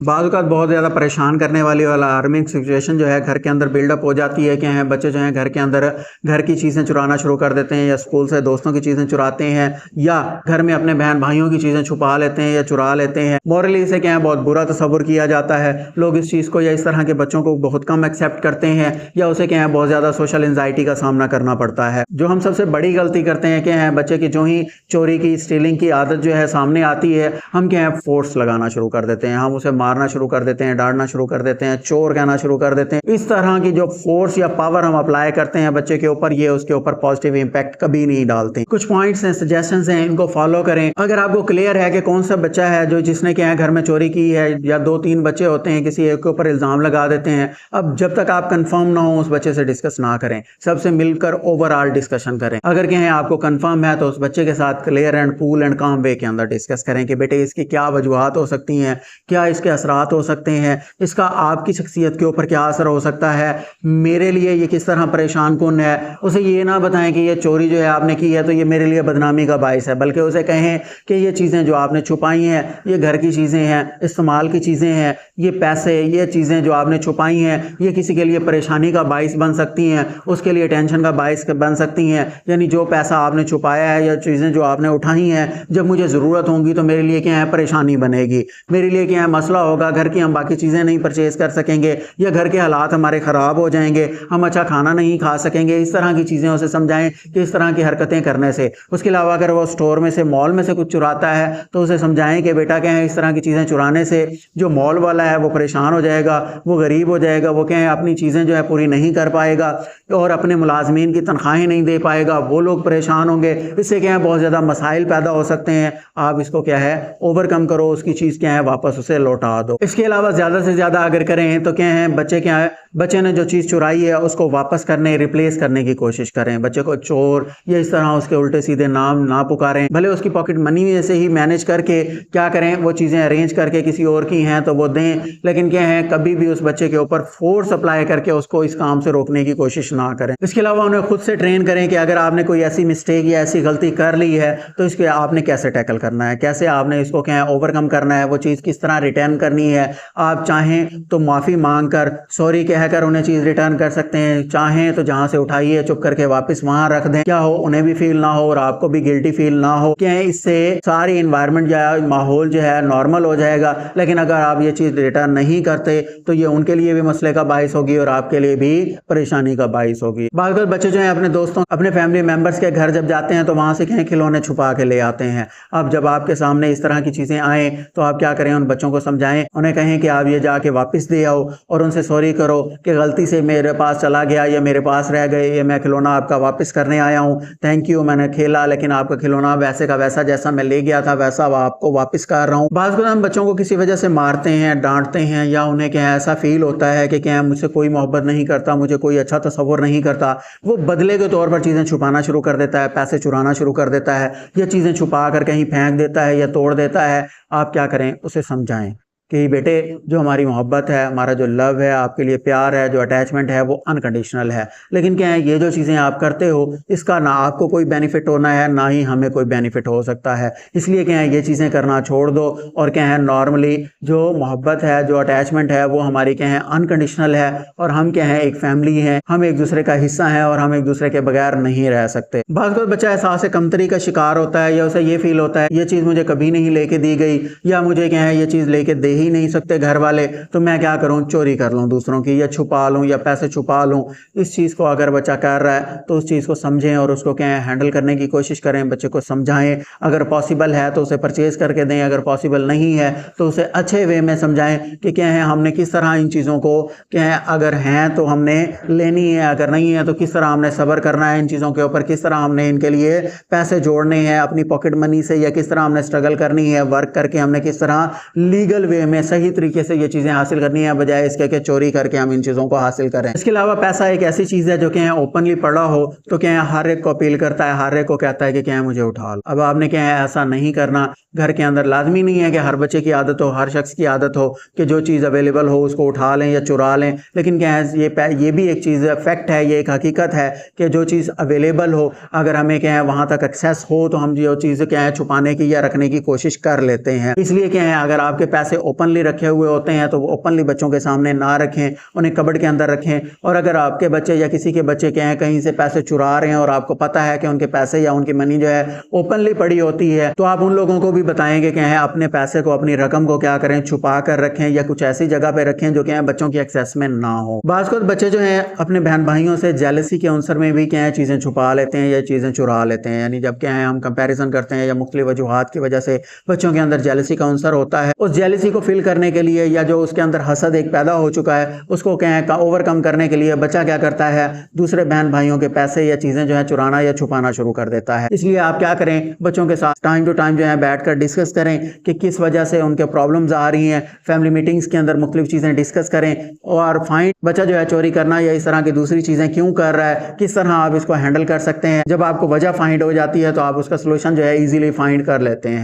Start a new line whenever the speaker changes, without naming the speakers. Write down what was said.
बाज़-औक़ात बहुत ज़्यादा परेशान करने वाली और अलार्मिंग सिचुएशन जो है घर के अंदर बिल्डअप हो जाती है कि हैं बच्चे जो हैं घर के अंदर घर की चीज़ें चुराना शुरू कर देते हैं या स्कूल से दोस्तों की चीज़ें चुराते हैं या घर में अपने बहन-भाइयों की चीज़ें छुपा लेते हैं या चुरा लेते हैं। मॉरली इसे क्या है बहुत बुरा तस्वुर किया जाता है। लोग इस चीज़ को या इस तरह के बच्चों को बहुत कम एक्सेप्ट करते हैं या उसे क्या है बहुत ज़्यादा सोशल एंग्ज़ायटी का सामना करना पड़ता है। जो हम सबसे बड़ी गलती करते हैं क्या है बच्चे की जो ही चोरी की, स्टीलिंग की आदत जो है सामने आती है, हम क्या है फ़ोर्स लगाना शुरू कर देते हैं। हम उसे मारना शुरू कर देते हैं, डाँटना शुरू कर देते हैं, चोर कहना शुरू कर देते हैं। इस तरह की जो फ़ोर्स या पावर हम अप्लाई करते हैं बच्चे के ऊपर, ये उसके ऊपर पॉजिटिव इम्पैक्ट कभी नहीं डालते। कुछ पॉइंट्स हैं, सजेशंस हैं, इनको फॉलो करें। अगर आपको क्लियर है कि कौन सा बच्चा है जो जिसने क्या है घर में चोरी की है या 2-3 बच्चे होते हैं, किसी एक के ऊपर इल्ज़ाम लगा देते हैं। अब जब तक आप कंफर्म ना हो उस बच्चे से डिस्कस ना करें। सबसे मिलकर ओवरऑल डिस्कशन करें। अगर क्या है आपको कंफर्म है तो उस बच्चे के साथ क्लियर एंड कूल एंड काम वे के अंदर डिस्कस करें कि बेटे इसकी क्या वजूहात हो सकती हैं, क्या इसके असरात हो सकते हैं, इसका आपकी शख्सियत के ऊपर क्या असर हो सकता है, मेरे लिए ये किस तरह परेशान कुन है। उसे ये ना बताएं कि ये चोरी जो है आपने की है तो ये मेरे लिए बदनामी का बाइस है, बल्कि उसे कहें कि ये चीज़ें जो आपने छुपाई हैं ये घर की चीज़ें हैं, इस्तेमाल की चीज़ें हैं, ये पैसे, ये चीज़ें जो आपने छुपाई हैं ये किसी के लिए परेशानी का बाइस बन सकती हैं, उसके लिए टेंशन का बाइस बन सकती हैं। यानी जो पैसा आपने छुपाया है या चीज़ें जो आपने उठाई हैं, जब मुझे ज़रूरत होगी तो मेरे लिए क्या है परेशानी बनेगी, मेरे लिए क्या है मसला होगा, घर की हम बाकी चीज़ें नहीं परचेज़ कर सकेंगे या घर के हालात हमारे ख़राब हो जाएंगे, हम अच्छा खाना नहीं खा सकेंगे। इस तरह की चीज़ें उसे समझाएं कि इस तरह की हरकतें करने से। उसके अलावा अगर वो स्टोर में से, मॉल में से कुछ चुराता है तो उसे समझाएं कि बेटा क्या है इस तरह की चीज़ें चुराने से जो मॉल वाला है वो परेशान हो जाएगा, वो गरीब हो जाएगा, वो क्या है अपनी चीज़ें जो है पूरी नहीं कर पाएगा और अपने मुलाजमीन की तनख्वाहें नहीं दे पाएगा, वो लोग परेशान होंगे। इससे क्या है बहुत ज़्यादा मसाइल पैदा हो सकते हैं। आप इसको क्या है ओवरकम करो, उसकी चीज़ क्या है वापस उसे लौटा दो। इसके अलावा ज़्यादा से ज़्यादा अगर करें तो क्या है बच्चे ने जो चीज़ चुराई है उसको वापस करने, रिप्लेस करने की कोशिश करें। बच्चे को चोर या इस तरह उसके उल्टे सीधे नाम ना पुकारें। भले उसकी पॉकेट मनी में से ही मैनेज करके क्या करें वो चीज़ें अरेंज करके किसी और की हैं तो वो दें, लेकिन क्या है कभी भी उस बच्चे के ऊपर फोर्स अप्लाई करके उसको इस काम से रोकने की कोशिश ना करें। इसके अलावा उन्हें खुद से ट्रेन करें कि अगर आपने कोई ऐसी मिस्टेक या ऐसी गलती कर ली है तो इसके आपने कैसे टैकल करना है, कैसे आपने इसको क्या है ओवरकम करना है, वो चीज़ किस तरह रिटर्न करनी है। आप चाहें तो माफ़ी मांग कर, सॉरी कहकर उन्हें चीज़ रिटर्न कर सकते हैं। चाहें तो जहाँ से उठाई है चुप करके वापस वहाँ रख दें। क्या हो उन्हें भी फील ना हो और आपको भी गिल्टी फील ना हो। क्या है इससे सारी इन्वायरमेंट या माहौल जो है नॉर्मल हो जाएगा। लेकिन अगर आप ये चीज़ रिटर्न नहीं करते तो ये उनके लिए भी मसले का बाइस होगी और आपके लिए भी परेशानी का बाइस होगी। बाकी बच्चे जो हैं अपने दोस्तों, अपने फैमिली मेम्बर्स के घर जब जाते हैं तो वहाँ से क्या खिलौने छुपा के ले आते हैं। अब जब आपके सामने इस तरह की चीज़ें आए तो आप क्या करें, उन बच्चों को समझाएं, उन्हें कहें कि आप ये जाके वापस दे आओ और उनसे सॉरी करो कि गलती से मेरे पास चला गया या मेरे पास रह गए, ये मैं खिलौना आपका वापस करने आया हूँ, थैंक यू, मैंने खेला लेकिन आपका खिलौना वैसे का वैसा जैसा मैं ले गया था वैसा आपको वापस कर रहा हूँ। बाज़ हम बच्चों को किसी वजह से मारते हैं, डांटते हैं या उन्हें क्या ऐसा फील होता है कि क्या मुझसे कोई मोहब्बत नहीं करता, मुझे कोई अच्छा तस्वुर नहीं करता, वो बदले के तौर पर चीज़ें छुपाना शुरू कर देता है, पैसे चुराना शुरू कर देता है या चीज़ें छुपा कर कहीं फेंक देता है या तोड़ देता है। आप क्या करें, उसे समझाएं कि बेटे जो हमारी मोहब्बत है, हमारा जो लव है, आपके लिए प्यार है, जो अटैचमेंट है वो अनकंडीशनल है। लेकिन क्या है ये जो चीज़ें आप करते हो इसका ना आपको कोई बेनिफिट होना है ना ही हमें कोई बेनिफिट हो सकता है। इसलिए क्या है ये चीज़ें करना छोड़ दो और क्या है नॉर्मली जो मोहब्बत है, जो अटैचमेंट है वो हमारी क्या है अनकंडीशनल है और हम क्या है एक फैमिली है, हम एक दूसरे का हिस्सा है और हम एक दूसरे के बगैर नहीं रह सकते। बात बच्चा एहसास कमतरी का शिकार होता है या उसे ये फील होता है ये चीज़ मुझे कभी नहीं लेके दी गई या मुझे क्या है ये चीज़ लेके दे ही नहीं सकते घर वाले, तो मैं क्या करूं, चोरी कर लूं दूसरों की या छुपा लूं या पैसे छुपा लूं। इस चीज़ को अगर बच्चा कर रहा है तो उस चीज़ को समझें और उसको क्या है हैंडल करने की कोशिश करें, बच्चे को समझाएं। अगर पॉसिबल है तो उसे परचेज़ करके दें, अगर पॉसिबल नहीं है तो उसे अच्छे वे में समझाएं कि क्या है हमने किस तरह इन चीज़ों को क्या है अगर हैं तो हमने लेनी है, अगर नहीं है तो किस तरह हमने सब्र करना है इन चीज़ों के ऊपर, किस तरह हमने इनके लिए पैसे जोड़ने हैं अपनी पॉकेट मनी से या किस तरह हमने स्ट्रगल करनी है, वर्क करके हमने किस तरह लीगल वे में सही तरीके से ये चीज़ें हासिल करनी है बजाय इसके कि चोरी करके हम इन चीज़ों को हासिल करें। इसके अलावा पैसा एक ऐसी चीज़ है जो क्या है ओपनली पड़ा हो तो क्या है हर एक को अपील करता है, हर एक को कहता है कि क्या है मुझे उठा लो। अब आपने क्या है ऐसा नहीं करना। घर के अंदर लाजमी नहीं है कि हर बच्चे की आदत हो, हर शख्स की आदत हो कि जो चीज़ अवेलेबल हो उसको उठा लें या चुरा लें। लेकिन क्या है ये भी एक चीज़ फैक्ट है, ये एक हकीकत है कि जो चीज़ अवेलेबल हो अगर हमें क्या है वहाँ तक एक्सेस हो तो हम जो चीज़ क्या है छुपाने की या रखने की कोशिश कर लेते हैं। इसलिए क्या है अगर आपके पैसे ओपनली रखे हुए होते हैं तो वो ओपनली बच्चों के सामने ना रखें, उन्हें कबर्ड के अंदर रखें। और अगर आपके बच्चे या किसी के बच्चे क्या है कहीं से पैसे चुरा रहे हैं और आपको पता है कि उनके पैसे या उनकी मनी जो है ओपनली पड़ी होती है, तो आप उन लोगों को भी बताएंगे कि है अपने पैसे को, अपनी रकम को क्या करें, छुपा कर रखें या कुछ ऐसी जगह पे रखें जो क्या है बच्चों की एक्सेस में ना हो। बाज़ को बच्चे जो हैं अपने बहन भाइयों से जेलसी के अंसर में भी क्या है चीज़ें छुपा लेते हैं या चीज़ें चुरा लेते हैं। यानी जब क्या है हम कंपैरिजन करते हैं या मुख्तलिफ वजूहात की वजह से बच्चों के अंदर जेलसी का अंसर होता है, उस जेलसी को फिल करने के लिए या जो उसके अंदर हसद एक पैदा हो चुका है उसको क्या है ओवरकम करने के लिए बच्चा क्या करता है, दूसरे बहन भाइयों के पैसे या चीज़ें जो है चुराना या छुपाना शुरू कर देता है। इसलिए आप क्या करें, बच्चों के साथ टाइम टू टाइम जो है बैठकर डिस्कस करें कि किस वजह से उनके प्रॉब्लम्स आ रही हैं। फैमिली मीटिंग्स के अंदर मुख्तलिफ चीज़ें डिस्कस करें और फाइंड बच्चा जो है चोरी करना या इस तरह की दूसरी चीज़ें क्यों कर रहा है, किस तरह आप इसको हैंडल कर सकते हैं। जब आपको वजह फाइंड हो जाती है तो आप उसका सोल्यूशन जो है ईजिली फाइंड कर लेते हैं।